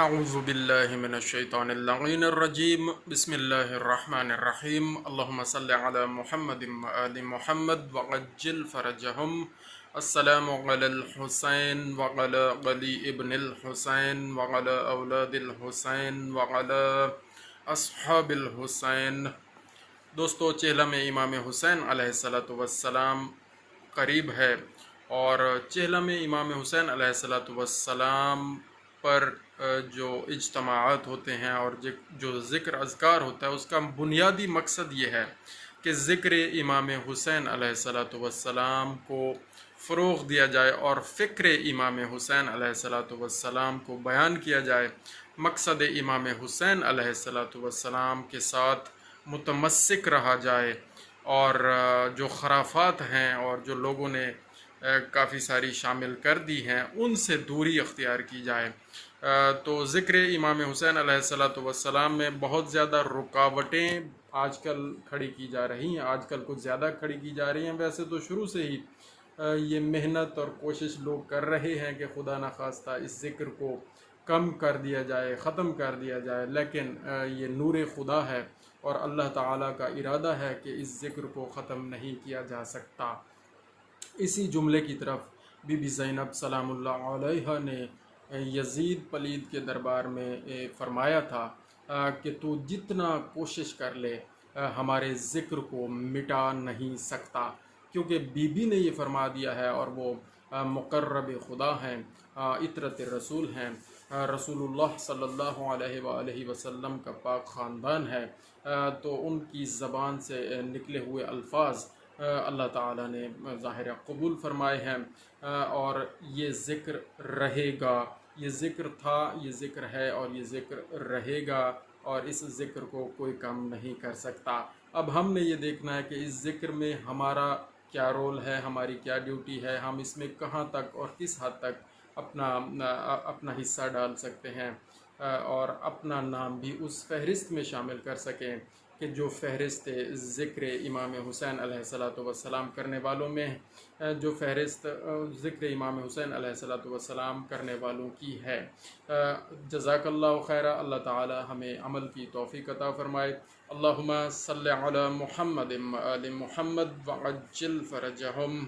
اعوذ باللہ من الشیطان اللعین الرجیم بسم اللہ الرحمن الرحیم اللہم صلی علی محمد وآل محمد وعجل فرجہم السلام علی الحسین وعلی علی ابن الحسین وعلی اولاد الحسین وعلی اصحاب الحسین۔ دوستو، چہلم امام حسین علیہ السلام قریب ہے، اور چہلم امام حسین علیہ السلام پر جو اجتماعات ہوتے ہیں اور جو ذکر اذکار ہوتا ہے، اس کا بنیادی مقصد یہ ہے کہ ذکر امام حسین علیہ السلام کو فروغ دیا جائے اور فکر امام حسین علیہ السلام کو بیان کیا جائے۔ مقصد امام حسین علیہ السلام کے ساتھ متمسک رہا جائے، اور جو خرافات ہیں اور جو لوگوں نے کافی ساری شامل کر دی ہیں، ان سے دوری اختیار کی جائے۔ تو ذکر امام حسین علیہ السلام میں بہت زیادہ رکاوٹیں آج کل کھڑی کی جا رہی ہیں، آج کل کچھ زیادہ کھڑی کی جا رہی ہیں۔ ویسے تو شروع سے ہی یہ محنت اور کوشش لوگ کر رہے ہیں کہ خدا نخواستہ اس ذکر کو کم کر دیا جائے، ختم کر دیا جائے، لیکن یہ نور خدا ہے اور اللہ تعالیٰ کا ارادہ ہے کہ اس ذکر کو ختم نہیں کیا جا سکتا۔ اسی جملے کی طرف بی بی زینب سلام اللہ علیہ نے یزید پلید کے دربار میں فرمایا تھا کہ تو جتنا کوشش کر لے ہمارے ذکر کو مٹا نہیں سکتا، کیونکہ بی بی نے یہ فرما دیا ہے، اور وہ مقرب خدا ہیں، عطرت رسول ہیں، رسول اللہ صلی اللہ علیہ وآلہ وسلم کا پاک خاندان ہے، تو ان کی زبان سے نکلے ہوئے الفاظ اللہ تعالیٰ نے ظاہر قبول فرمائے ہیں، اور یہ ذکر رہے گا۔ یہ ذکر تھا، یہ ذکر ہے، اور یہ ذکر رہے گا، اور اس ذکر کو کوئی کم نہیں کر سکتا۔ اب ہم نے یہ دیکھنا ہے کہ اس ذکر میں ہمارا کیا رول ہے، ہماری کیا ڈیوٹی ہے، ہم اس میں کہاں تک اور کس حد تک اپنا حصہ ڈال سکتے ہیں، اور اپنا نام بھی اس فہرست میں شامل کر سکیں کہ جو فہرست ذکر امام حسین علیہ السلام کرنے والوں میں جو فہرست ذکر امام حسین علیہ السلام کرنے والوں کی ہے۔ جزاک اللہ خیرہ۔ اللہ تعالی ہمیں عمل کی توفیق عطا فرمائے۔ اللہم صلی علی محمد وآل محمد وعجل فرجہم۔